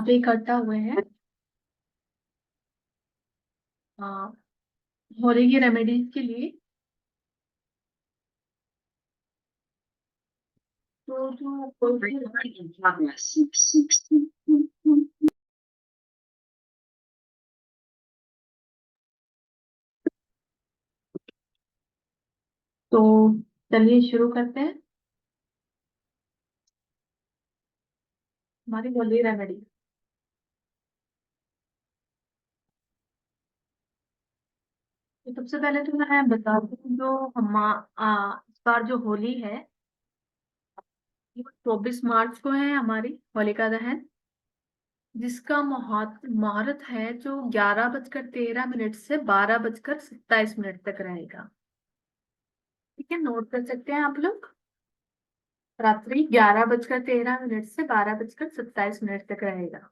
पे इकट्ठा हुए हैं आ, होली की रेमेडीज के लिए। तो जो कोई तो चलिए शुरू करते हैं हमारी होली रेमेडी। तो सबसे पहले तो मैं बता दूं जो इस बार जो होली है, ये 24 मार्च को है हमारी होलिका दहन, जिसका मुहूर्त है जो 11:13 से 12:27 तक रहेगा। ठीक है, नोट कर सकते हैं आप लोग। रात्रि 11:13 से 12:27 तक रहेगा।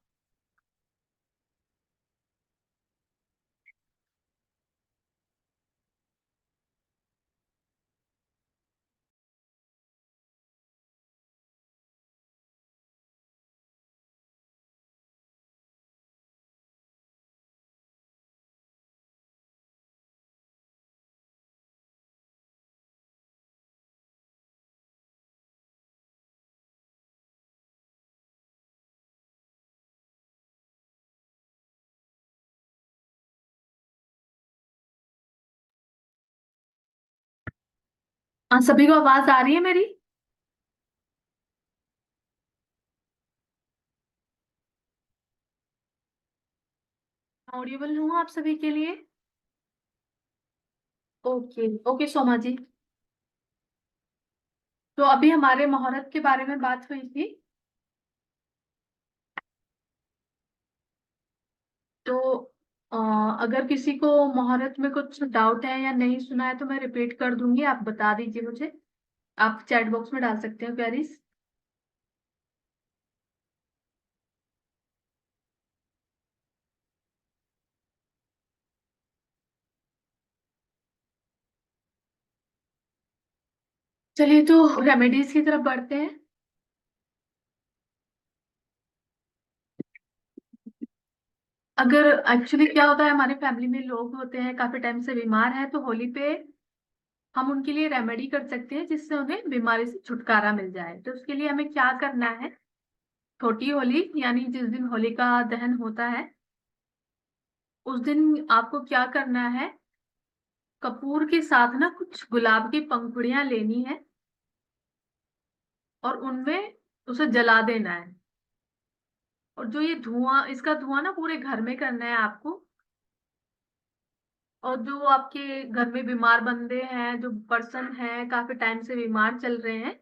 सभी को आवाज आ रही है मेरी? ऑडिबल हूँ आप सभी के लिए? ओके ओके सोमा जी। तो अभी हमारे मुहूर्त के बारे में बात हुई थी। तो अ, अगर किसी को मुहूर्त में कुछ डाउट है या नहीं सुना है तो मैं रिपीट कर दूंगी, आप बता दीजिए मुझे। आप चैट बॉक्स में डाल सकते हो क्वेरीज। चलिए तो रेमेडीज की तरफ बढ़ते हैं। अगर एक्चुअली क्या होता है, हमारी फैमिली में लोग होते हैं काफी टाइम से बीमार हैं, तो होली पे हम उनके लिए रेमेडी कर सकते हैं जिससे उन्हें बीमारी से छुटकारा मिल जाए। तो उसके लिए हमें क्या करना है, छोटी होली यानी जिस दिन होली का दहन होता है उस दिन आपको क्या करना है, कपूर के साथ ना कुछ गुलाब की पंखुड़ियां लेनी है और उनमें उसे जला देना है। और जो ये धुआं, इसका धुआं ना पूरे घर में करना है आपको। और जो आपके घर में बीमार बंदे हैं, जो पर्सन हैं काफी टाइम से बीमार चल रहे हैं,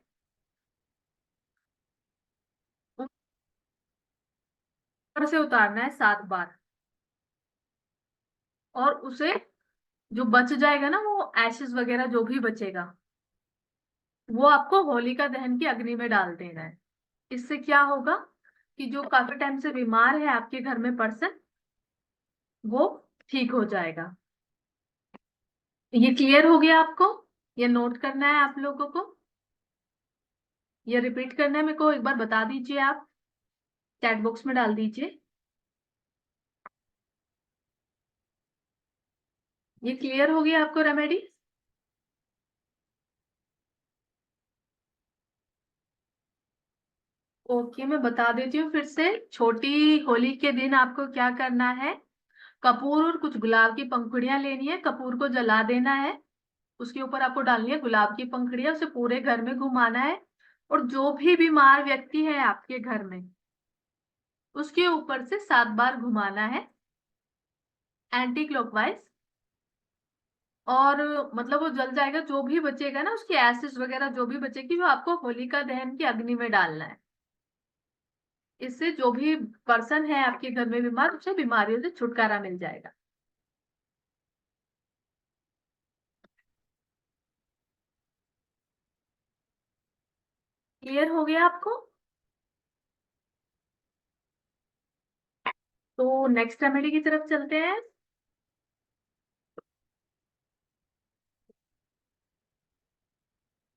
ऊपर से उतारना है 7 बार। और उसे जो बच जाएगा ना, वो एशेस वगैरह जो भी बचेगा वो आपको होलिका दहन की अग्नि में डाल देना है। इससे क्या होगा कि जो काफी टाइम से बीमार है आपके घर में पर्सन, वो ठीक हो जाएगा। ये क्लियर हो गया आपको? ये नोट करना है आप लोगों को, ये रिपीट करना है मेरे को, एक बार बता दीजिए आप, चैट बॉक्स में डाल दीजिए। ये क्लियर हो गया आपको रेमेडी? ओके, मैं बता देती हूँ फिर से। छोटी होली के दिन आपको क्या करना है, कपूर और कुछ गुलाब की पंखुड़ियां लेनी है, कपूर को जला देना है, उसके ऊपर आपको डालनी है गुलाब की पंखुड़ियां, उसे पूरे घर में घुमाना है। और जो भी बीमार व्यक्ति है आपके घर में, उसके ऊपर से 7 बार घुमाना है एंटी क्लॉकवाइज। और मतलब वो जल जाएगा, जो भी बचेगा ना उसकी एसिड वगैरह जो भी बचेगी वो आपको होलिका दहन की अग्नि में डालना है। इससे जो भी पर्सन है आपके घर में बीमार, उसे बीमारियों से छुटकारा मिल जाएगा। क्लियर हो गया आपको? तो नेक्स्ट रेमेडी की तरफ चलते हैं।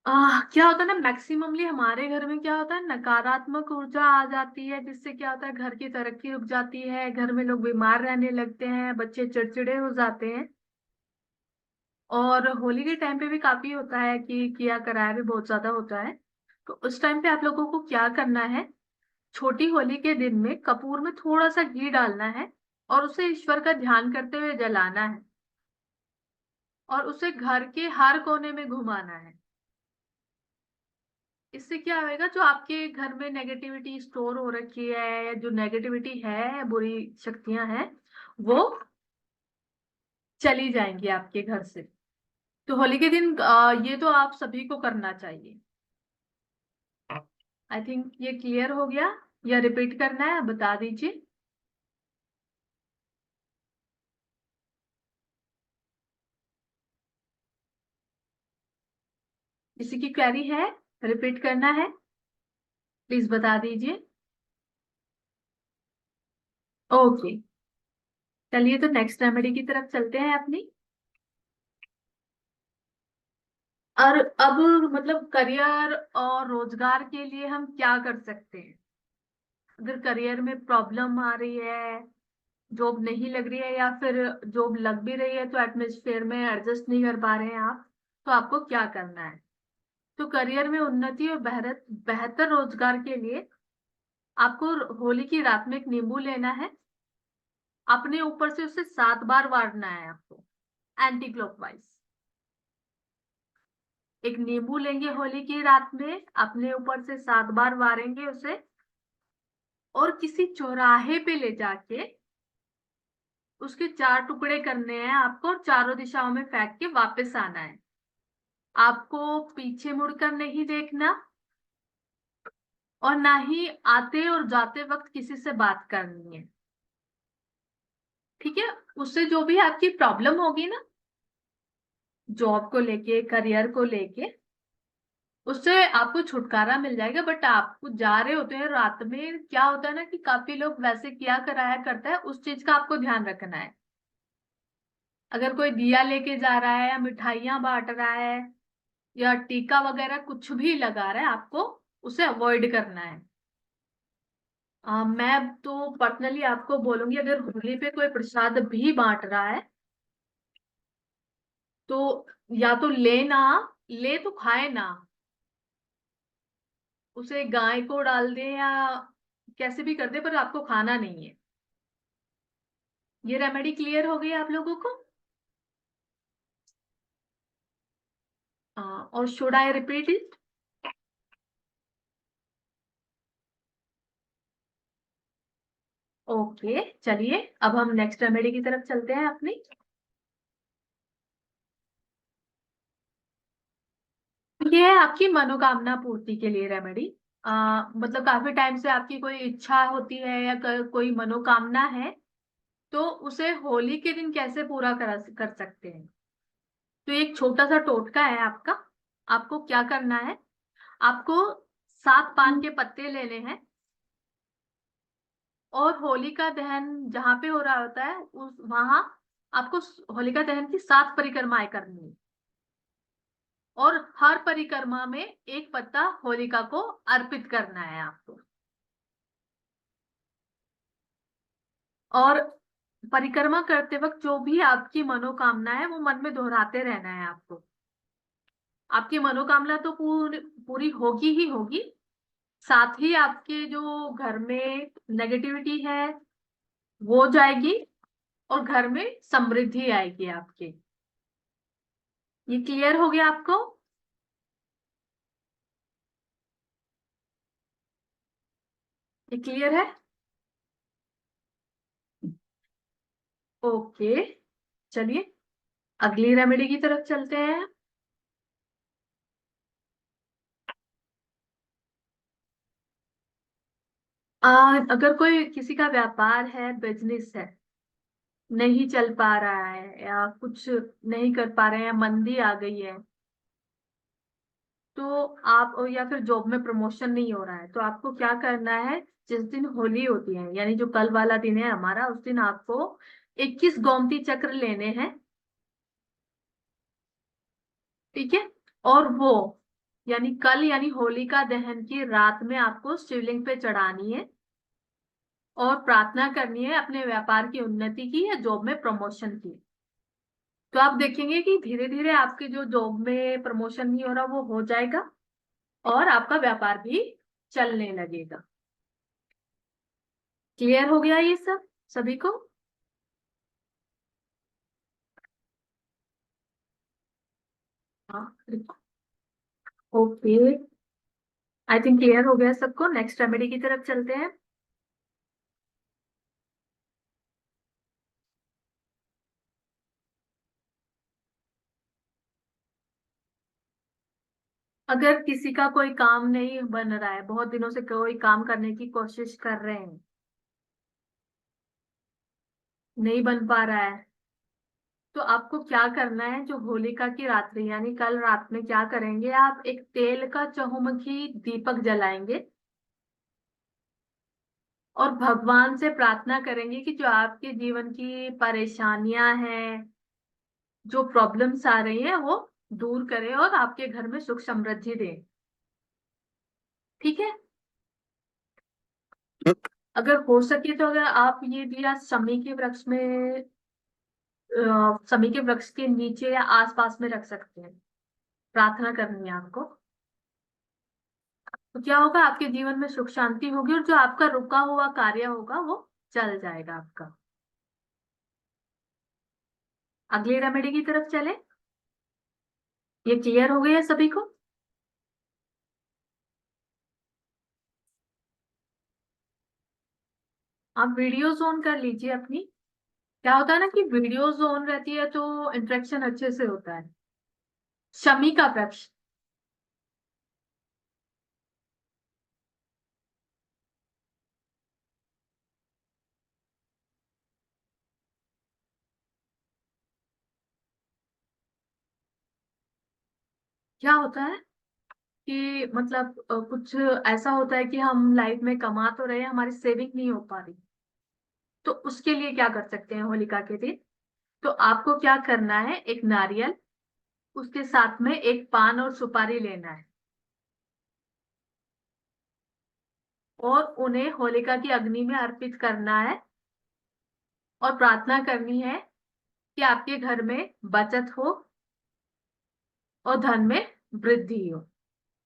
क्या होता है ना, मैक्सिममली हमारे घर में क्या होता है, नकारात्मक ऊर्जा आ जाती है, जिससे क्या होता है, घर की तरक्की रुक जाती है, घर में लोग बीमार रहने लगते हैं, बच्चे चिड़चिड़े हो जाते हैं। और होली के टाइम पे भी काफी होता है कि किया कराया भी बहुत ज्यादा होता है। तो उस टाइम पे आप लोगों को क्या करना है, छोटी होली के दिन में कपूर में थोड़ा सा घी डालना है और उसे ईश्वर का ध्यान करते हुए जलाना है और उसे घर के हर कोने में घुमाना है। इससे क्या होएगा, जो आपके घर में नेगेटिविटी स्टोर हो रखी है या जो नेगेटिविटी है, बुरी शक्तियां हैं, वो चली जाएंगी आपके घर से। तो होली के दिन ये तो आप सभी को करना चाहिए। आई थिंक ये क्लियर हो गया, या रिपीट करना है, बता दीजिए। किसी की क्वेरी है, रिपीट करना है, प्लीज बता दीजिए। ओके, चलिए तो नेक्स्ट रेमेडी की तरफ चलते हैं अपनी। और अब मतलब करियर और रोजगार के लिए हम क्या कर सकते हैं। अगर करियर में प्रॉब्लम आ रही है, जॉब नहीं लग रही है, या फिर जॉब लग भी रही है तो एटमॉस्फेयर में एडजस्ट नहीं कर पा रहे हैं आप, तो आपको क्या करना है। तो करियर में उन्नति और बेहतर बेहतर रोजगार के लिए आपको होली की रात में एक नींबू लेना है, अपने ऊपर से उसे 7 बार वारना है आपको, एंटी क्लॉकवाइज। एक नींबू लेंगे होली की रात में, अपने ऊपर से 7 बार वारेंगे उसे, और किसी चौराहे पे ले जाके उसके 4 टुकड़े करने हैं आपको और चारों दिशाओं में फेंक के वापस आना है। आपको पीछे मुड़कर नहीं देखना, और ना ही आते और जाते वक्त किसी से बात करनी है। ठीक है। उससे जो भी आपकी प्रॉब्लम होगी ना, जॉब को लेके, करियर को लेके, उससे आपको छुटकारा मिल जाएगा। बट आपको जा रहे होते हैं रात में, क्या होता है ना कि काफी लोग वैसे किया कराया करता है, उस चीज का आपको ध्यान रखना है। अगर कोई दिया लेके जा रहा है या मिठाइयां बांट रहा है या टीका वगैरह कुछ भी लगा रहा है, आपको उसे अवॉइड करना है। मैं तो पर्सनली आपको बोलूंगी, अगर होली पे कोई प्रसाद भी बांट रहा है तो या तो ले ना, ले तो खाए ना, उसे गाय को डाल दे या कैसे भी कर दे, पर आपको खाना नहीं है। ये रेमेडी क्लियर हो गई आप लोगों को। और should I repeat it. Okay, चलिए अब हम नेक्स्ट रेमेडी की तरफ चलते हैं अपनी। ये है आपकी मनोकामना पूर्ति के लिए रेमेडी। मतलब काफी टाइम से आपकी कोई इच्छा होती है या कोई मनोकामना है, तो उसे होली के दिन कैसे पूरा कर सकते हैं। तो एक छोटा सा टोटका है आपका। आपको क्या करना है, आपको 7 पान के पत्ते लेने हैं और होली का दहन जहां पे हो रहा होता है उस वहां आपको होलिका दहन की 7 परिक्रमाएं करनी है, और हर परिक्रमा में एक पत्ता होलिका को अर्पित करना है आपको। और परिक्रमा करते वक्त जो भी आपकी मनोकामना है वो मन में दोहराते रहना है आपको। आपकी मनोकामना तो पूरी होगी ही होगी, साथ ही आपके जो घर में नेगेटिविटी है वो जाएगी, और घर में समृद्धि आएगी आपके। ये क्लियर हो गया आपको। ये क्लियर है। ओके, चलिए अगली रेमेडी की तरफ चलते हैं। अगर कोई किसी का व्यापार है, बिजनेस है, नहीं चल पा रहा है या कुछ नहीं कर पा रहे हैं, मंदी आ गई है, तो आप, या फिर जॉब में प्रमोशन नहीं हो रहा है, तो आपको क्या करना है, जिस दिन होली होती है यानी जो कल वाला दिन है हमारा, उस दिन आपको 21 गोमती चक्र लेने हैं। ठीक है। और वो यानी कल, यानी होलिका दहन की रात में आपको शिवलिंग पे चढ़ानी है और प्रार्थना करनी है अपने व्यापार की उन्नति की या जॉब में प्रमोशन की। तो आप देखेंगे कि धीरे धीरे आपके जो जॉब में प्रमोशन नहीं हो रहा वो हो जाएगा और आपका व्यापार भी चलने लगेगा। क्लियर हो गया ये सब सभी को? हाँ। ओके, आई थिंक क्लियर हो गया सबको। नेक्स्ट रेमेडी की तरफ चलते हैं। अगर किसी का कोई काम नहीं बन रहा है, बहुत दिनों से कोई काम करने की कोशिश कर रहे हैं, नहीं बन पा रहा है, तो आपको क्या करना है, जो होलिका की रात्रि यानी कल रात में क्या करेंगे, आप एक तेल का चहुमुखी दीपक जलाएंगे और भगवान से प्रार्थना करेंगे कि जो आपके जीवन की परेशानियां हैं, जो प्रॉब्लम्स आ रही हैं, वो दूर करे और आपके घर में सुख समृद्धि दे। ठीक है? अगर हो सके तो अगर आप ये दिया शमी के वृक्ष में, शमी के वृक्ष के नीचे या आसपास में रख सकते हैं। प्रार्थना करनी है आपको, तो क्या होगा, आपके जीवन में सुख शांति होगी और जो आपका रुका हुआ कार्य होगा वो चल जाएगा आपका। अगली रेमेडी की तरफ चले। ये क्लियर हो गया सभी को? आप वीडियोस ऑन कर लीजिए अपनी। क्या होता है ना कि वीडियोस ऑन रहती है तो इंटरेक्शन अच्छे से होता है। शमी का वृक्ष। क्या होता है कि मतलब कुछ ऐसा होता है कि हम लाइफ में कमा तो रहे हैं, हमारी सेविंग नहीं हो पा रही। तो उसके लिए क्या कर सकते हैं होलिका के दिन? तो आपको क्या करना है, एक नारियल, उसके साथ में एक पान और सुपारी लेना है और उन्हें होलिका की अग्नि में अर्पित करना है और प्रार्थना करनी है कि आपके घर में बचत हो और धन में वृद्धि हो।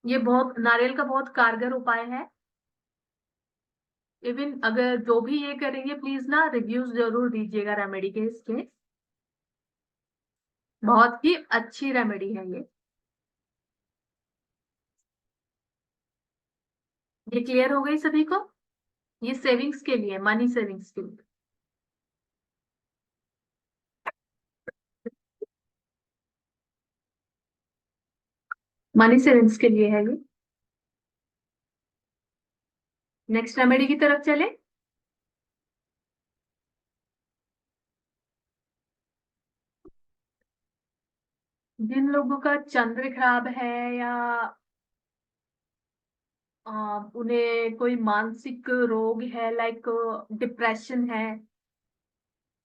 ये बहुत, नारियल का बहुत कारगर उपाय है। इवन अगर जो भी ये करेंगे, प्लीज ना रिव्यूज जरूर दीजिएगा रेमेडी के इसके। बहुत ही अच्छी रेमेडी है ये। ये क्लियर हो गई सभी को? ये सेविंग्स के लिए, मनी सेविंग्स के लिए। मनी सेविंग्स के लिए है ये। नेक्स्ट रेमेडी की तरफ चले। जिन लोगों का चंद्र खराब है या उन्हें कोई मानसिक रोग है, लाइक डिप्रेशन है,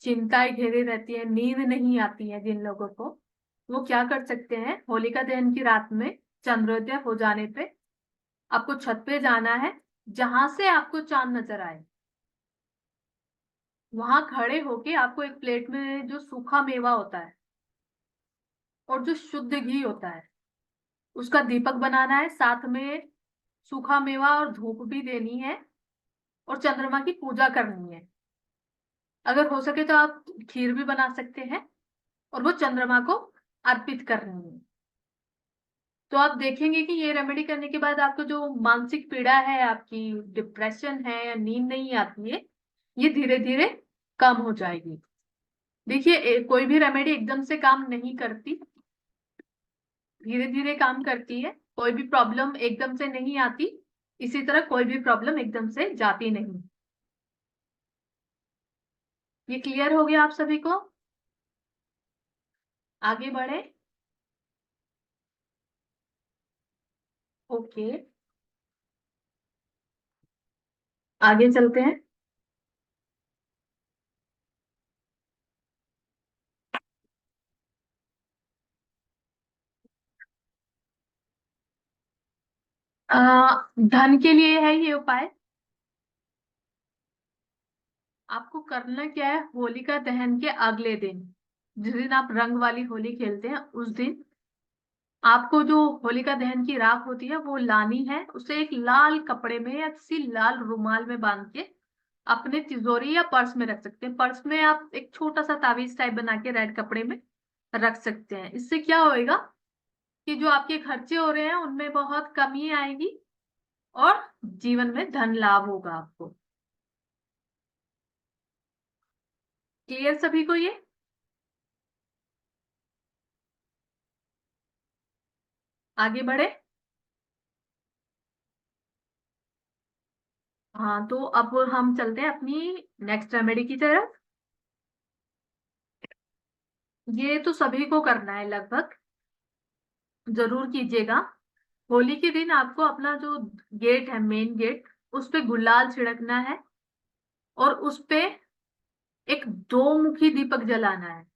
चिंताएं घेरे रहती है, नींद नहीं आती है जिन लोगों को, वो क्या कर सकते हैं, होलिका दहन की रात में चंद्रोदय हो जाने पे आपको छत पे जाना है, जहां से आपको चांद नजर आए, वहां खड़े होके आपको एक प्लेट में जो सूखा मेवा होता है और जो शुद्ध घी होता है, उसका दीपक बनाना है, साथ में सूखा मेवा और धूप भी देनी है और चंद्रमा की पूजा करनी है। अगर हो सके तो आप खीर भी बना सकते हैं और वो चंद्रमा को अर्पित करनी है। तो आप देखेंगे कि ये रेमेडी करने के बाद आपको जो मानसिक पीड़ा है, आपकी डिप्रेशन है या नींद नहीं आती है, ये धीरे धीरे कम हो जाएगी। देखिए, कोई भी रेमेडी एकदम से काम नहीं करती, धीरे धीरे काम करती है। कोई भी प्रॉब्लम एकदम से नहीं आती, इसी तरह कोई भी प्रॉब्लम एकदम से जाती नहीं। ये क्लियर हो गया आप सभी को? आगे बढ़े। ओके, आगे चलते हैं। धन के लिए है ये उपाय। आपको करना क्या है, होलिका दहन के अगले दिन, जिस दिन आप रंग वाली होली खेलते हैं उस दिन आपको जो होलिका दहन की राख होती है वो लानी है। उसे एक लाल कपड़े में या किसी लाल रुमाल में बांध के अपने तिजोरी या पर्स में रख सकते हैं। पर्स में आप एक छोटा सा ताबीज टाइप बना के रेड कपड़े में रख सकते हैं। इससे क्या होएगा कि जो आपके खर्चे हो रहे हैं उनमें बहुत कमी आएगी और जीवन में धन लाभ होगा आपको। क्लियर सभी को ये? आगे बढ़े। हाँ, तो अब हम चलते हैं अपनी नेक्स्ट रेमेडी की तरफ। ये तो सभी को करना है लगभग, जरूर कीजिएगा। होली के दिन आपको अपना जो गेट है, मेन गेट, उस पे गुलाल छिड़कना है और उस पे एक दो मुखी दीपक जलाना है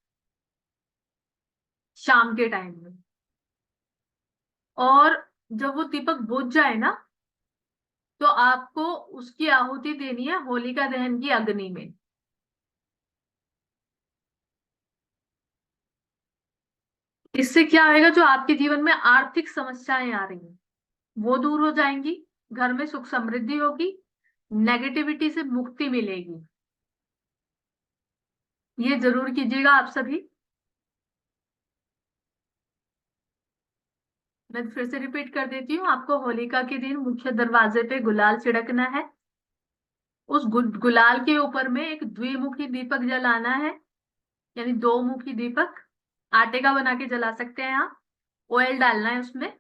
शाम के टाइम में। और जब वो दीपक बुझ जाए ना, तो आपको उसकी आहुति देनी है होलिका दहन की अग्नि में। इससे क्या होगा, जो आपके जीवन में आर्थिक समस्याएं आ रही हैं वो दूर हो जाएंगी, घर में सुख समृद्धि होगी, नेगेटिविटी से मुक्ति मिलेगी। ये जरूर कीजिएगा आप सभी। मैं फिर से रिपीट कर देती हूँ, आपको होलिका के दिन मुख्य दरवाजे पे गुलाल छिड़कना है। उस गुलाल के ऊपर में एक द्विमुखी दीपक जलाना है, यानी दो मुखी दीपक। आटे का बना के जला सकते हैं आप। ऑयल डालना है उसमें।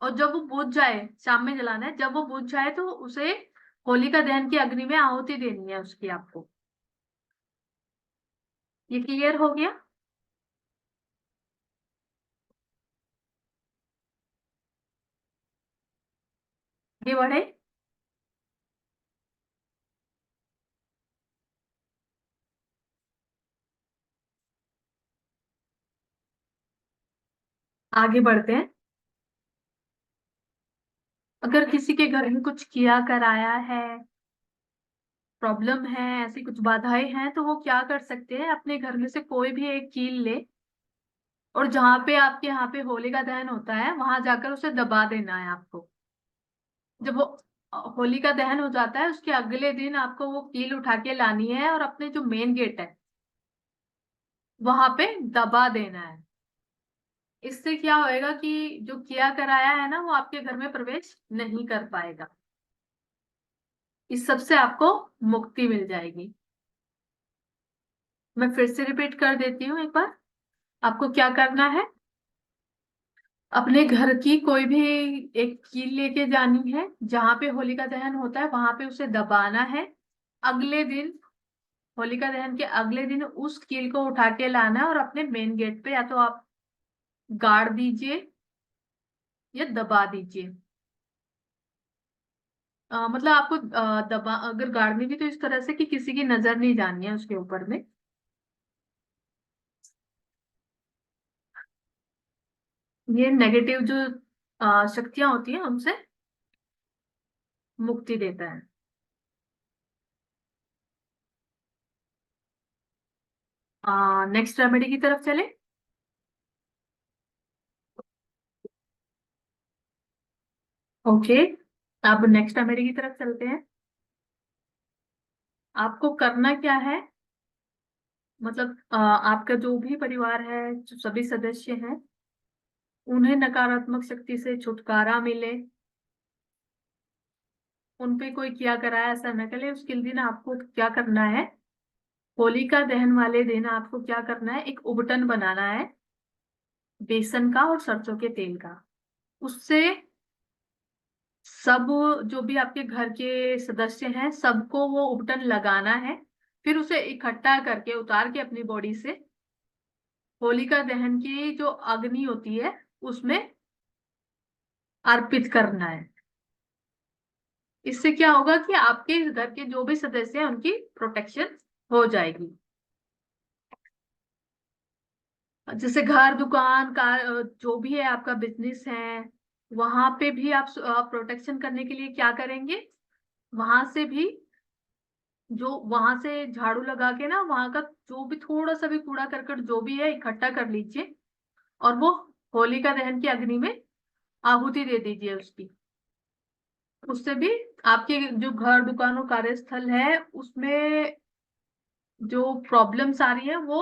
और जब वो बुझ जाए, शाम में जलाना है, जब वो बुझ जाए तो उसे होलिका दहन की अग्नि में आहुति देनी है उसकी आपको। ये क्लियर हो गया? ये बढ़े। आगे बढ़ते हैं। अगर किसी के घर में कुछ किया कराया है, प्रॉब्लम है, ऐसी कुछ बाधाएं हैं, तो वो क्या कर सकते हैं, अपने घर में से कोई भी एक कील ले और जहां पे आपके यहाँ पे होलिका दहन होता है वहां जाकर उसे दबा देना है आपको। जब वो होलिका दहन हो जाता है उसके अगले दिन आपको वो कील उठा के लानी है और अपने जो मेन गेट है वहां पे दबा देना है। इससे क्या होएगा कि जो किया कराया है ना वो आपके घर में प्रवेश नहीं कर पाएगा। इस सब से आपको मुक्ति मिल जाएगी। मैं फिर से रिपीट कर देती हूँ एक बार। आपको क्या करना है, अपने घर की कोई भी एक कील लेके जानी है, जहां पे होलिका दहन होता है वहां पे उसे दबाना है। अगले दिन, होलिका दहन के अगले दिन उस कील को उठा के लाना है और अपने मेन गेट पे या तो आप गाड़ दीजिए या दबा दीजिए। मतलब आपको दबा, अगर गाड़नी भी तो इस तरह से कि किसी की नजर नहीं जानी है उसके ऊपर में। ये नेगेटिव जो शक्तियां होती हैं उनसे मुक्ति देता है। नेक्स्ट रेमेडी की तरफ चले। ओके, अब नेक्स्ट रेमेडी की तरफ चलते हैं। आपको करना क्या है, मतलब आपका जो भी परिवार है, जो सभी सदस्य हैं, उन्हें नकारात्मक शक्ति से छुटकारा मिले, उन पे कोई किया कराया ऐसा न करे, उसके दिन आपको क्या करना है, होलिका दहन वाले दिन आपको क्या करना है, एक उबटन बनाना है बेसन का और सरसों के तेल का। उससे सब, जो भी आपके घर के सदस्य हैं, सबको वो उबटन लगाना है। फिर उसे इकट्ठा करके उतार के अपनी बॉडी से होलिका दहन की जो अग्नि होती है उसमें अर्पित करना है। इससे क्या होगा कि आपके घर के जो भी सदस्य हैं उनकी प्रोटेक्शन हो जाएगी। जैसे घर दुकान का जो भी है आपका बिजनेस है, वहां पे भी आप प्रोटेक्शन करने के लिए क्या करेंगे, वहां से भी, जो वहां से झाड़ू लगा के ना, वहां का जो भी थोड़ा सा भी कूड़ा करकट जो भी है इकट्ठा कर लीजिए, और वो होलिका दहन की अग्नि में आहुति दे दीजिए उसकी। उससे भी आपके जो घर, दुकान और कार्यस्थल है उसमें जो प्रॉब्लम्स आ रही है वो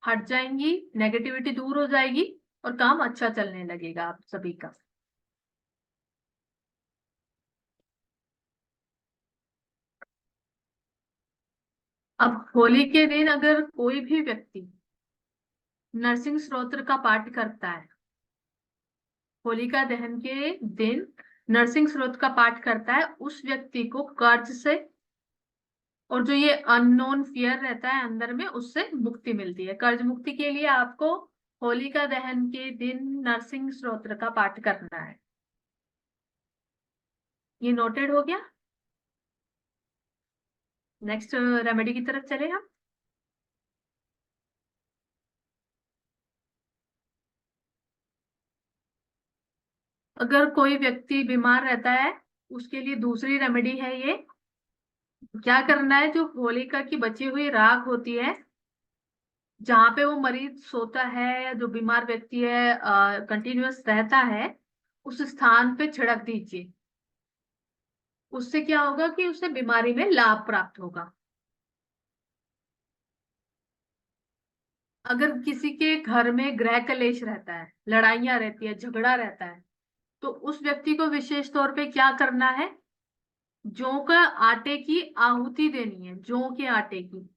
हट जाएंगी, नेगेटिविटी दूर हो जाएगी, और काम अच्छा चलने लगेगा आप सभी का। अब होली के दिन अगर कोई भी व्यक्ति नरसिंह स्तोत्र का पाठ करता है, होलिका दहन के दिन नरसिंह स्तोत्र का पाठ करता है, उस व्यक्ति को कर्ज से और जो ये अननोन फियर रहता है अंदर में, उससे मुक्ति मिलती है। कर्ज मुक्ति के लिए आपको होलिका दहन के दिन नरसिंह स्तोत्र का पाठ करना है। ये नोटेड हो गया। नेक्स्ट रेमेडी की तरफ चले हम। अगर कोई व्यक्ति बीमार रहता है, उसके लिए दूसरी रेमेडी है ये। क्या करना है, जो होलिका की बची हुई राख होती है, जहां पे वो मरीज सोता है या जो बीमार व्यक्ति है कंटिन्यूअस रहता है, उस स्थान पे छिड़क दीजिए। उससे क्या होगा कि उसे बीमारी में लाभ प्राप्त होगा। अगर किसी के घर में गृह कलेश रहता है, लड़ाइयां रहती है, झगड़ा रहता है, तो उस व्यक्ति को विशेष तौर पे क्या करना है, जौ का आटे की आहुति देनी है, जौ के आटे की,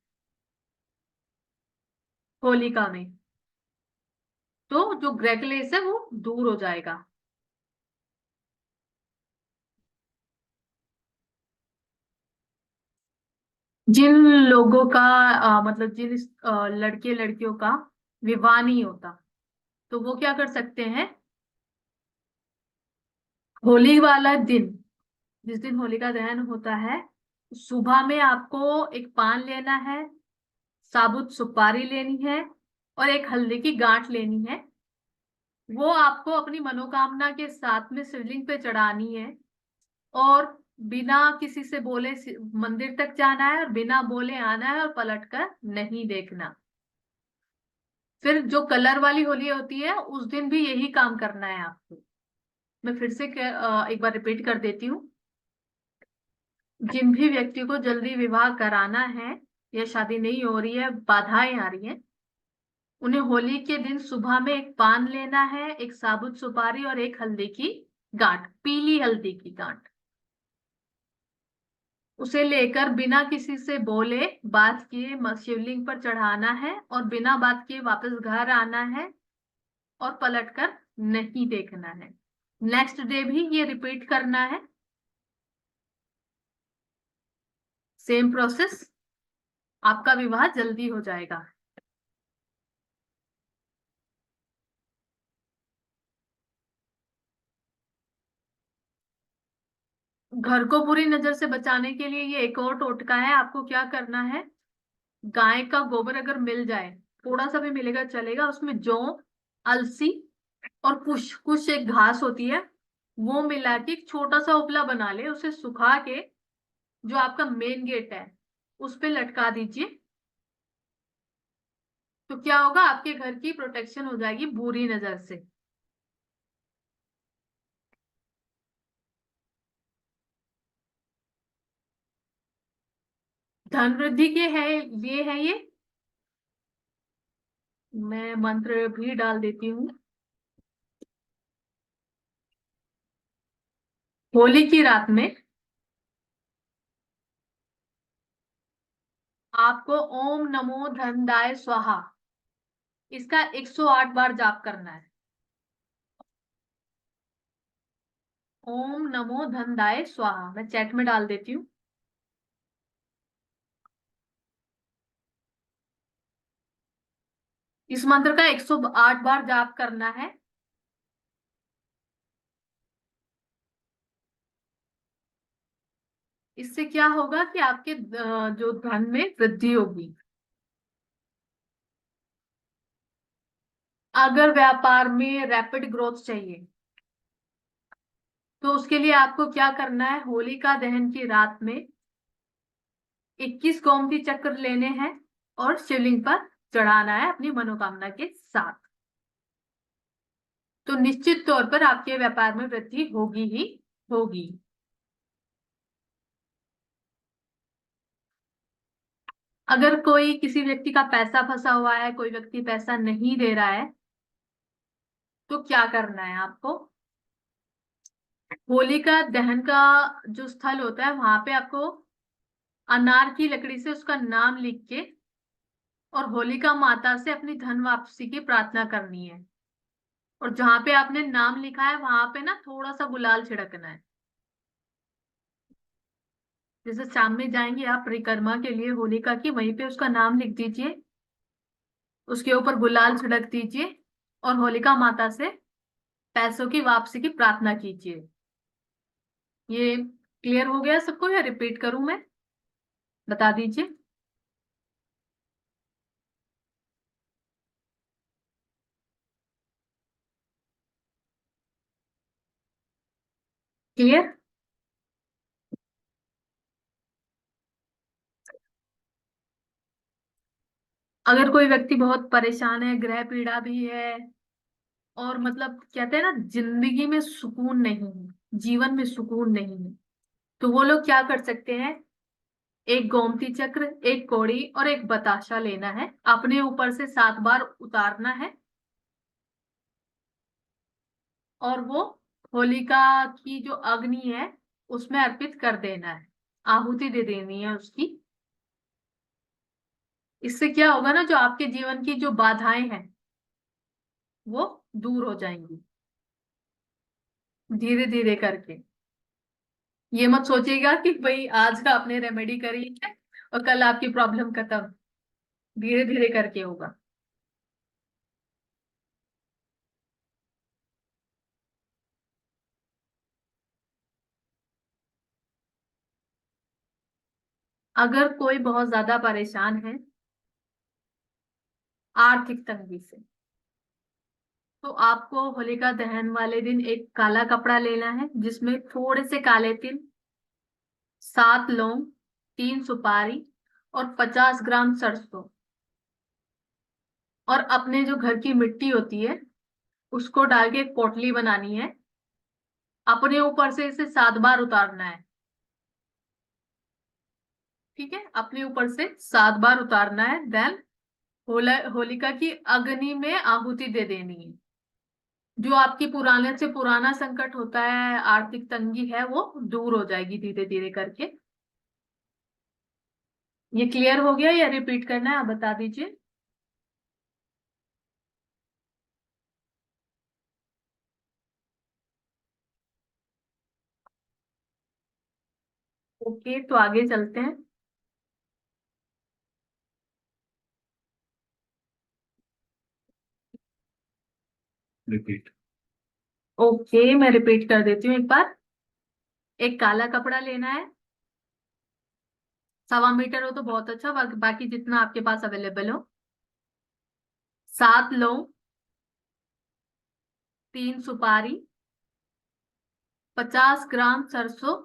होलिका में। तो जो गृह क्लेश है वो दूर हो जाएगा। जिन लोगों का मतलब जिन लड़के लड़कियों का विवाह नहीं होता, तो वो क्या कर सकते हैं, होली वाला दिन, जिस दिन होलिका दहन होता है, सुबह में आपको एक पान लेना है, साबुत सुपारी लेनी है, और एक हल्दी की गांठ लेनी है। वो आपको अपनी मनोकामना के साथ में शिवलिंग पे चढ़ानी है, और बिना किसी से बोले मंदिर तक जाना है, और बिना बोले आना है, और पलट कर नहीं देखना। फिर जो कलर वाली होली होती है उस दिन भी यही काम करना है आपको। मैं फिर से एक बार रिपीट कर देती हूँ। जिन भी व्यक्ति को जल्दी विवाह कराना है, या शादी नहीं हो रही है, बाधाएं आ रही हैं, उन्हें होली के दिन सुबह में एक पान लेना है, एक साबुत सुपारी, और एक हल्दी की गांठ, पीली हल्दी की गांठ। उसे लेकर बिना किसी से बोले, बात किए शिवलिंग पर चढ़ाना है, और बिना बात किए वापस घर आना है, और पलटकर नहीं देखना है। नेक्स्ट डे भी ये रिपीट करना है, सेम प्रोसेस। आपका विवाह जल्दी हो जाएगा। घर को बुरी नजर से बचाने के लिए ये एक और टोटका है। आपको क्या करना है, गाय का गोबर अगर मिल जाए, थोड़ा सा भी मिलेगा चलेगा, उसमें जौ, अलसी और कुश, कुश एक घास होती है, वो मिला के एक छोटा सा उपला बना ले, उसे सुखा के जो आपका मेन गेट है उस पे लटका दीजिए। तो क्या होगा, आपके घर की प्रोटेक्शन हो जाएगी बुरी नजर से। धन वृद्धि के है ये है ये। मैं मंत्र भी डाल देती हूँ। होली की रात में आपको ओम नमो धनदाय स्वाहा, इसका 108 बार जाप करना है। ओम नमो धनदाय स्वाहा मैं चैट में डाल देती हूँ। इस मंत्र का 108 बार जाप करना है। इससे क्या होगा कि आपके जो धन में वृद्धि होगी। अगर व्यापार में रैपिड ग्रोथ चाहिए, तो उसके लिए आपको क्या करना है, होलिका दहन की रात में 21 गोमती चक्र लेने हैं और शिवलिंग पर चढ़ाना है अपनी मनोकामना के साथ। तो निश्चित तौर पर आपके व्यापार में वृद्धि होगी ही होगी। अगर कोई किसी व्यक्ति का पैसा फंसा हुआ है, कोई व्यक्ति पैसा नहीं दे रहा है, तो क्या करना है आपको, होलिका दहन का जो स्थल होता है वहां पे आपको अनार की लकड़ी से उसका नाम लिख के और होलिका माता से अपनी धन वापसी की प्रार्थना करनी है। और जहां पे आपने नाम लिखा है वहां पे ना थोड़ा सा गुलाल छिड़कना है। जैसे शाम में जाएंगे आप परिक्रमा के लिए होलिका की, वहीं पे उसका नाम लिख दीजिए, उसके ऊपर गुलाल छिड़क दीजिए और होलिका माता से पैसों की वापसी की प्रार्थना कीजिए। ये क्लियर हो गया सबको या रिपीट करूं मैं, बता दीजिए। क्लियर। अगर कोई व्यक्ति बहुत परेशान है, ग्रह पीड़ा भी है, और मतलब कहते हैं ना जिंदगी में सुकून नहीं है, जीवन में सुकून नहीं है, तो वो लोग क्या कर सकते हैं, एक गोमती चक्र, एक कौड़ी और एक बताशा लेना है, अपने ऊपर से 7 बार उतारना है और वो होलिका की जो अग्नि है उसमें अर्पित कर देना है, आहुति दे देनी है उसकी। इससे क्या होगा ना, जो आपके जीवन की जो बाधाएं हैं वो दूर हो जाएंगी धीरे धीरे करके। ये मत सोचिएगा कि भाई आज का आपने रेमेडी करी है और कल आपकी प्रॉब्लम खत्म, धीरे धीरे करके होगा। अगर कोई बहुत ज्यादा परेशान है आर्थिक तंगी से, तो आपको होलिका दहन वाले दिन एक काला कपड़ा लेना है जिसमें थोड़े से काले तिल, 7 लौंग, 3 सुपारी और 50 ग्राम सरसों, और अपने जो घर की मिट्टी होती है उसको डाल के एक पोटली बनानी है, अपने ऊपर से इसे 7 बार उतारना है। ठीक है, अपने ऊपर से 7 बार उतारना है, देन होलिका की अग्नि में आहुति दे देनी है। जो आपकी पुराने से पुराना संकट होता है, आर्थिक तंगी है, वो दूर हो जाएगी धीरे धीरे करके। ये क्लियर हो गया या रिपीट करना है, आप बता दीजिए। ओके, तो आगे चलते हैं। रिपीट। ओके, मैं रिपीट कर देती हूँ एक बार। एक काला कपड़ा लेना है, 1.25 मीटर हो तो बहुत अच्छा, बाकी जितना आपके पास अवेलेबल हो। 7 लौंग, 3 सुपारी, 50 ग्राम सरसों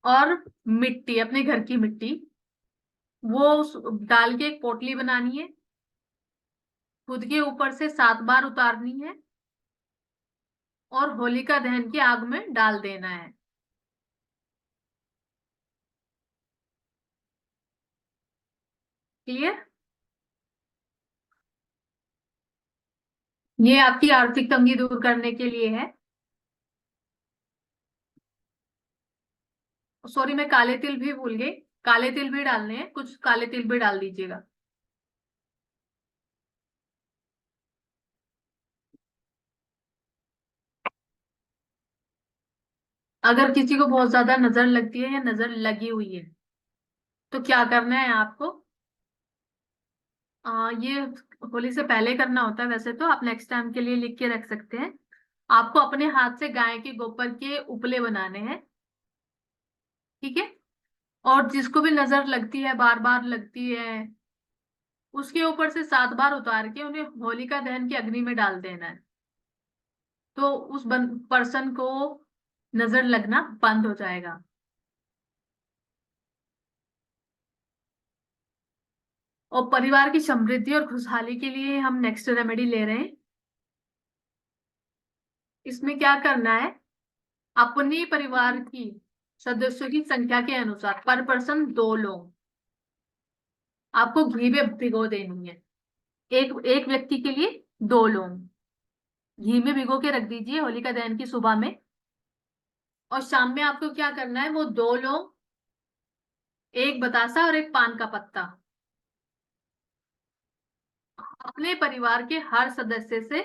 और मिट्टी, अपने घर की मिट्टी, वो डाल के एक पोटली बनानी है, खुद के ऊपर से 7 बार उतारनी है और होलिका दहन की आग में डाल देना है। क्लियर। ये आपकी आर्थिक तंगी दूर करने के लिए है। सॉरी, मैं काले तिल भी भूल गई, काले तिल भी डालने हैं, कुछ काले तिल भी डाल दीजिएगा। अगर किसी को बहुत ज्यादा नजर लगती है या नजर लगी हुई है, तो क्या करना है आपको, ये होली से पहले करना होता है, वैसे तो आप नेक्स्ट टाइम के लिए लिख के रख सकते हैं। आपको अपने हाथ से गाय के गोबर के उपले बनाने हैं। ठीक है, और जिसको भी नजर लगती है, बार बार लगती है, उसके ऊपर से 7 बार उतार के उन्हें होलिका दहन की अग्नि में डाल देना है। तो उस पर्सन को नजर लगना बंद हो जाएगा। और परिवार की समृद्धि और खुशहाली के लिए हम नेक्स्ट रेमेडी ले रहे हैं। इसमें क्या करना है, अपने परिवार की सदस्यों की संख्या के अनुसार पर पर्सन 2 लोग आपको घी में भिगो देनी है। एक एक व्यक्ति के लिए 2 लोग घी में भिगो के रख दीजिए होलिका दहन की सुबह में। और शाम में आपको क्या करना है, वो 2 लोग, एक बतासा और एक पान का पत्ता, अपने परिवार के हर सदस्य से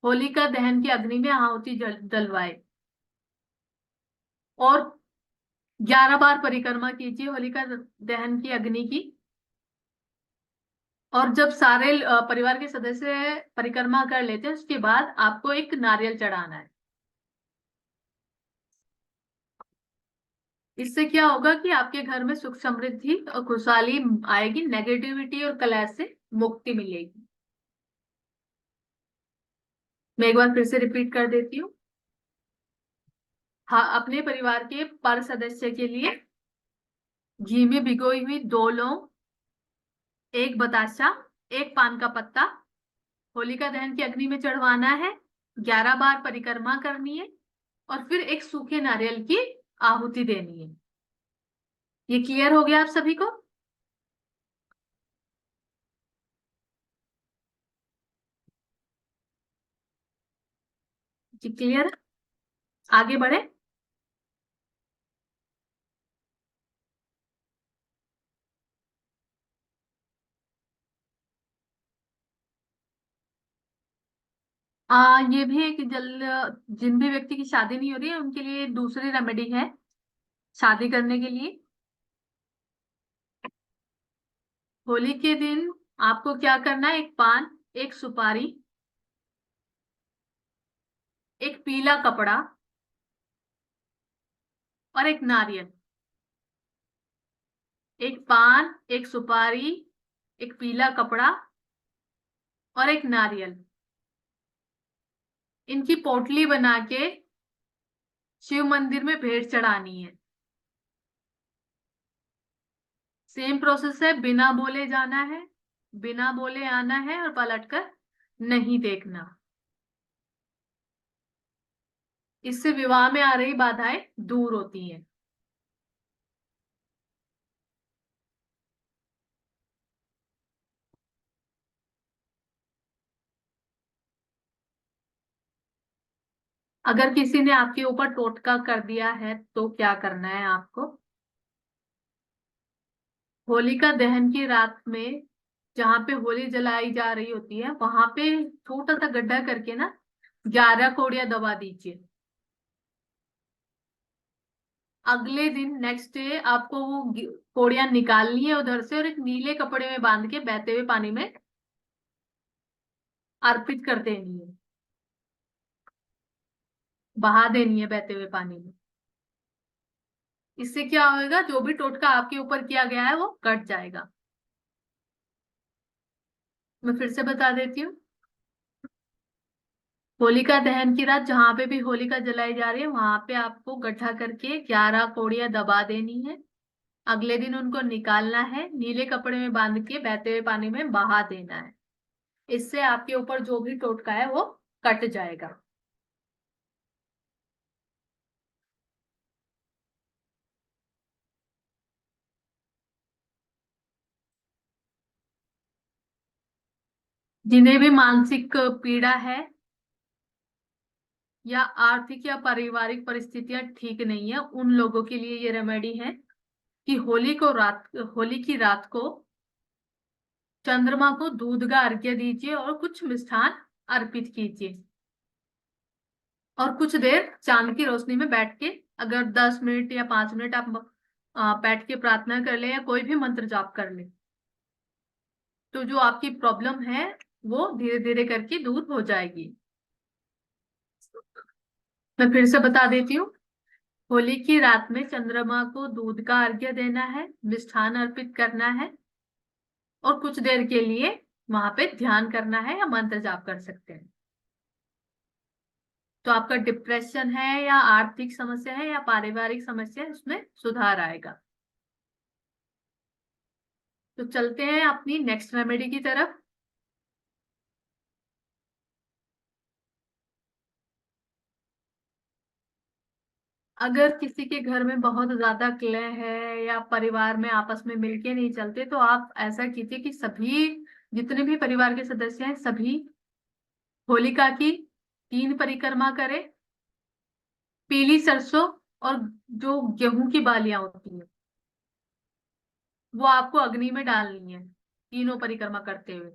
होलिका दहन की अग्नि में आहुति डलवाए और 11 बार परिक्रमा कीजिए होलिका दहन की अग्नि की। और जब सारे परिवार के सदस्य परिक्रमा कर लेते हैं उसके बाद आपको एक नारियल चढ़ाना है। इससे क्या होगा कि आपके घर में सुख समृद्धि और खुशहाली आएगी, नेगेटिविटी और कलेश से मुक्ति मिलेगी। मैं एक बार फिर से रिपीट कर देती हूँ। हाँ, अपने परिवार के पर सदस्य के लिए घी में भिगोई हुई 2 लौंग, एक बताशा, एक पान का पत्ता होलिका दहन की अग्नि में चढ़वाना है, 11 बार परिक्रमा करनी है और फिर एक सूखे नारियल की आहुति देनी है। ये क्लियर हो गया आप सभी को? जी क्लियर। आगे बढ़े। ये भी एक जिन भी व्यक्ति की शादी नहीं हो रही है उनके लिए दूसरी रेमेडी है शादी करने के लिए। होली के दिन आपको क्या करना है, एक पान, एक सुपारी, एक पीला कपड़ा और एक नारियल। एक पान, एक सुपारी, एक पीला कपड़ा और एक नारियल, इनकी पोटली बना के शिव मंदिर में भेंट चढ़ानी है। सेम प्रोसेस है, बिना बोले जाना है, बिना बोले आना है और पलटकर नहीं देखना। इससे विवाह में आ रही बाधाएं दूर होती हैं। अगर किसी ने आपके ऊपर टोटका कर दिया है तो क्या करना है आपको, होलिका दहन की रात में जहां पे होली जलाई जा रही होती है वहां पे छोटा सा गड्ढा करके ना 11 कोड़ियां दबा दीजिए। अगले दिन नेक्स्ट डे आपको वो कोड़ियां निकालनी है उधर से और एक नीले कपड़े में बांध के बहते हुए पानी में अर्पित कर देनी है, बहा देनी है बहते हुए पानी में। इससे क्या होगा, जो भी टोटका आपके ऊपर किया गया है वो कट जाएगा। मैं फिर से बता देती हूँ। होलिका दहन की रात जहां पे भी होलिका जलाई जा रही है वहां पे आपको गड्ढा करके 11 कोड़ियां दबा देनी है। अगले दिन उनको निकालना है, नीले कपड़े में बांध के बहते हुए पानी में बहा देना है। इससे आपके ऊपर जो भी टोटका है वो कट जाएगा। जिन्हें भी मानसिक पीड़ा है या आर्थिक या पारिवारिक परिस्थितियां ठीक नहीं है उन लोगों के लिए ये रेमेडी है कि होली की रात को चंद्रमा को दूध का अर्घ्य दीजिए और कुछ मिष्ठान अर्पित कीजिए और कुछ देर चांद की रोशनी में बैठ के, अगर 10 मिनट या 5 मिनट आप बैठ के प्रार्थना कर ले या कोई भी मंत्र जाप कर ले तो जो आपकी प्रॉब्लम है वो धीरे धीरे करके दूर हो जाएगी। मैं फिर से बता देती हूँ। होली की रात में चंद्रमा को दूध का अर्घ्य देना है, मिष्ठान अर्पित करना है और कुछ देर के लिए वहां पे ध्यान करना है या मंत्र जाप कर सकते हैं। तो आपका डिप्रेशन है या आर्थिक समस्या है या पारिवारिक समस्या है, उसमें सुधार आएगा। तो चलते हैं अपनी नेक्स्ट रेमेडी की तरफ। अगर किसी के घर में बहुत ज्यादा क्लेह है या परिवार में आपस में मिलके नहीं चलते, तो आप ऐसा कीजिए कि सभी जितने भी परिवार के सदस्य हैं सभी होलिका की 3 परिक्रमा करें। पीली सरसों और जो गेहूं की बालियां होती हैं वो आपको अग्नि में डालनी है तीनों परिक्रमा करते हुए।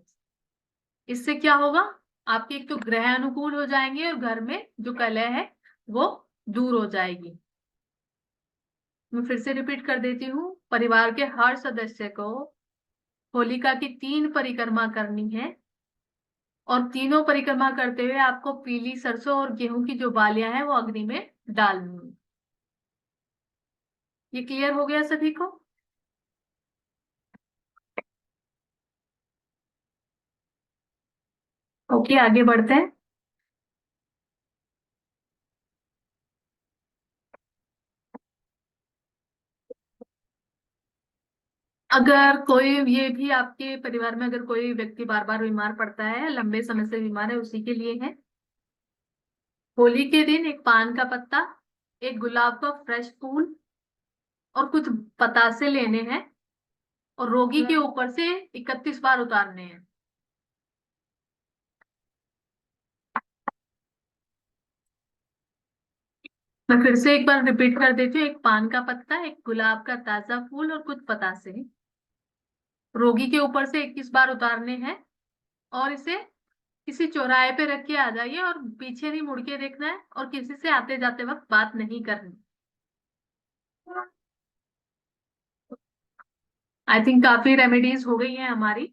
इससे क्या होगा, आपके एक तो ग्रह अनुकूल हो जाएंगे और घर में जो कलह है वो दूर हो जाएगी। मैं फिर से रिपीट कर देती हूँ, परिवार के हर सदस्य को होलिका की 3 परिक्रमा करनी है और तीनों परिक्रमा करते हुए आपको पीली सरसों और गेहूं की जो बालियां हैं वो अग्नि में डालनी है। ये क्लियर हो गया सभी को? ओके, आगे बढ़ते हैं। अगर कोई ये भी आपके परिवार में अगर कोई व्यक्ति बार बार बीमार पड़ता है, लंबे समय से बीमार है, उसी के लिए है। होली के दिन एक पान का पत्ता, एक गुलाब का फ्रेश फूल और कुछ पतासे लेने हैं और रोगी के ऊपर से 31 बार उतारने हैं। मैं फिर से एक बार रिपीट कर देती हूँ, एक पान का पत्ता, एक गुलाब का ताजा फूल और कुछ पतासे रोगी के ऊपर से 21 बार उतारने हैं और इसे किसी चौराहे पे रख के आ जाइए और पीछे नहीं मुड़ के देखना है और किसी से आते जाते वक्त बात नहीं करनी। आई थिंक काफी रेमेडीज हो गई हैं हमारी।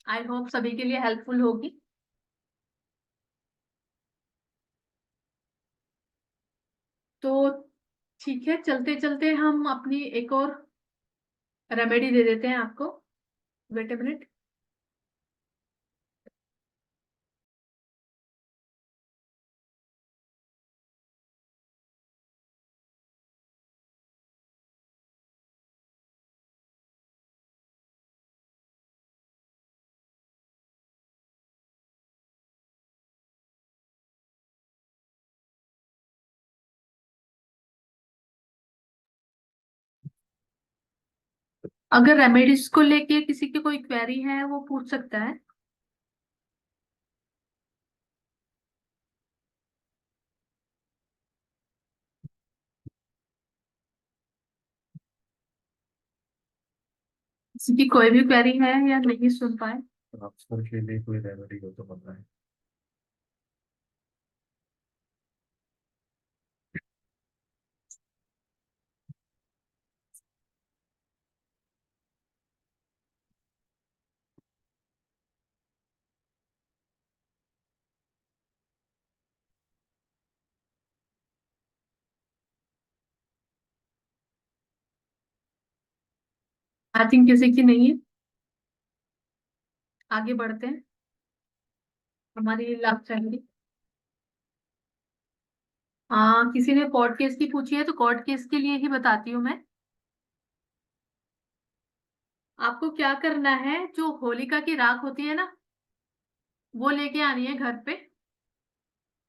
आई होप सभी के लिए हेल्पफुल होगी। तो ठीक है, चलते चलते हम अपनी एक और रेमेडी दे देते हैं आपको। Wait a minute. अगर रेमेडीज को लेके किसी की कोई क्वेरी है वो पूछ सकता है। किसी की कोई भी क्वेरी है या नहीं सुन पाए? अक्सर के लिए कोई रेमेडी हो तो बताएं। आई थिंक किसी की नहीं है। आगे बढ़ते हैं हमारी लास्ट रेमेडी। हाँ, किसी ने कोर्ट केस की पूछी है तो कोर्ट केस के लिए ही बताती हूँ मैं। आपको क्या करना है, जो होलिका की राख होती है ना वो लेके आनी है घर पे।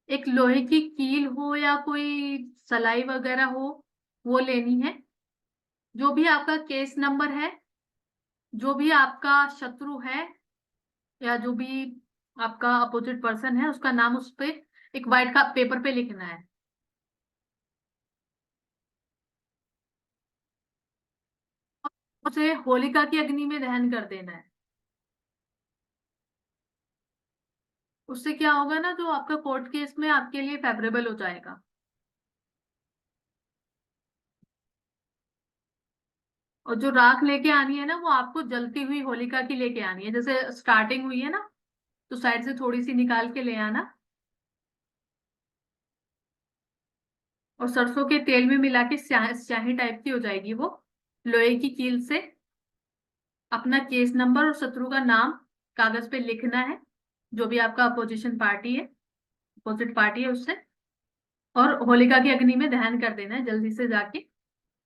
एक लोहे की कील हो या कोई सलाई वगैरह हो वो लेनी है। जो भी आपका केस नंबर है, जो भी आपका शत्रु है या जो भी आपका अपोजिट पर्सन है उसका नाम उस पे एक व्हाइट का पेपर पे लिखना है। उसे होलिका की अग्नि में दहन कर देना है। उससे क्या होगा ना, जो आपका कोर्ट केस में आपके लिए फेवरेबल हो जाएगा। और जो राख लेके आनी है ना वो आपको जलती हुई होलिका की लेके आनी है। जैसे स्टार्टिंग हुई है ना तो साइड से थोड़ी सी निकाल के ले आना और सरसों के तेल में मिला के स्याही टाइप की हो जाएगी वो। लोहे की कील से अपना केस नंबर और शत्रु का नाम कागज पे लिखना है, जो भी आपका अपोजिशन पार्टी है। अपोजिट पार्टी है उससे, और होलिका की अग्नि में दहन कर देना है जल्दी से जाके,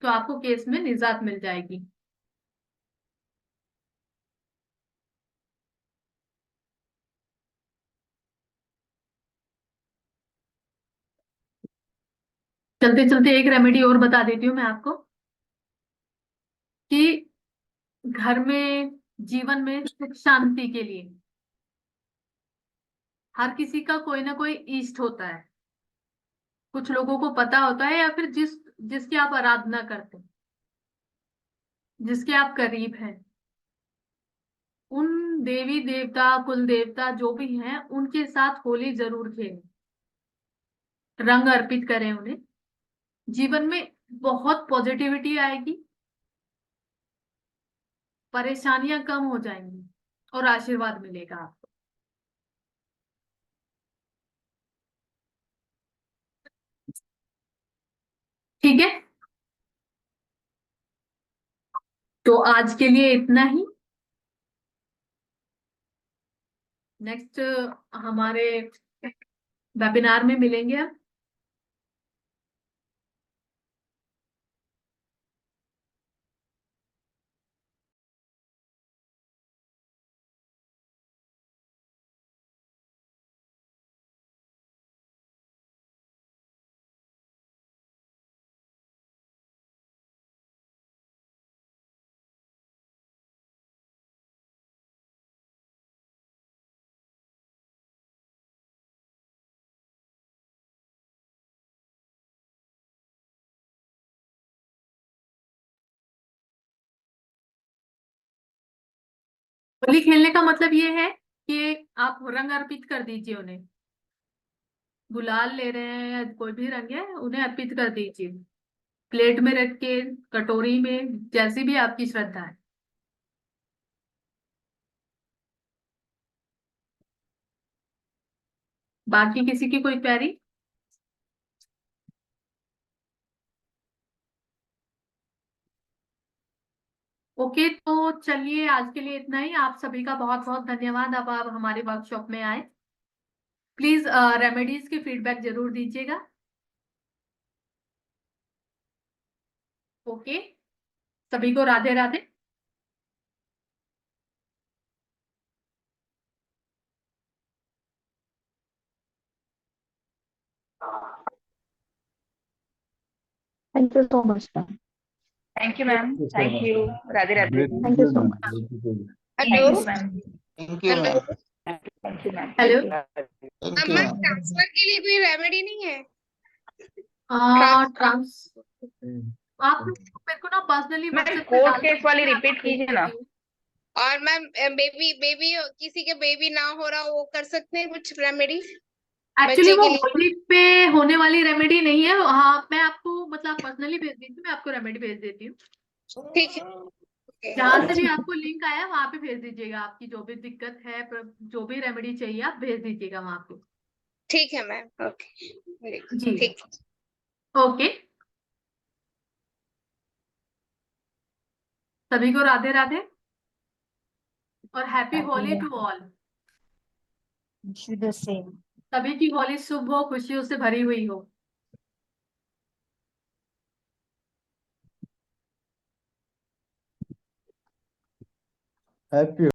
तो आपको केस में निजात मिल जाएगी। चलते चलते एक रेमेडी और बता देती हूँ मैं आपको, कि घर में, जीवन में सुख शांति के लिए हर किसी का कोई ना कोई इष्ट होता है। कुछ लोगों को पता होता है, या फिर जिसकी आप आराधना करते हैं, जिसके आप करीब हैं, उन देवी देवता, कुल देवता जो भी हैं, उनके साथ होली जरूर खेलें, रंग अर्पित करें उन्हें। जीवन में बहुत पॉजिटिविटी आएगी, परेशानियां कम हो जाएंगी, और आशीर्वाद मिलेगा आपको। ठीक है, तो आज के लिए इतना ही। नेक्स्ट हमारे वेबिनार में मिलेंगे हम। होली खेलने का मतलब ये है कि आप रंग अर्पित कर दीजिए उन्हें। गुलाल ले रहे हैं या कोई भी रंग है, उन्हें अर्पित कर दीजिए, प्लेट में रख के, कटोरी में, जैसी भी आपकी श्रद्धा है। बाकी किसी की कोई क्वेरी? ओके, तो चलिए आज के लिए इतना ही। आप सभी का बहुत बहुत धन्यवाद। अब आप हमारे वर्कशॉप में आए। प्लीज रेमेडीज की फीडबैक जरूर दीजिएगा। ओके, सभी को Radhe Radhe. Thank you so much, ma'am. Thank you, ma'am. Yes, sir. Thank you. Radhe Radhe. Great. Thank you so much. Thank hello you, ma'am. Thank you hello ma'am. Thank you, ma'am. Hello. Thank you ma'am ma'am. Transfer के लिए कोई remedy नहीं है? Trans आप मेरे को ना personally ma'am WhatsApp पे कोर्ट डाल केस वाली दीजिए, रिपीट आपको भेज कीजिए ना। देती हूँ। और मैम बेबी बेबी किसी के बेबी ना हो रहा, वो कर सकते हैं कुछ रेमेडी एक्चुअली बच्चे वो के लिए? होली पे होने वाली रेमेडी नहीं है। हाँ, मैं आपको मतलब पर्सनली भेज दीजिए, मैं आपको रेमेडी भेज देती हूँ। ठीक है, ओके। जहां से भी आपको लिंक आया वहां पे भेज दीजिएगा। आपकी जो भी दिक्कत है, जो भी रेमेडी चाहिए, आप भेज दीजिएगा वहां पे। ठीक है मैम, ओके जी, ठीक। ओके। सभी को राधे राधे, और happy Holi to all. The same. सभी की होली शुभ हो, खुशियों से भरी हुई हो। हैप्पी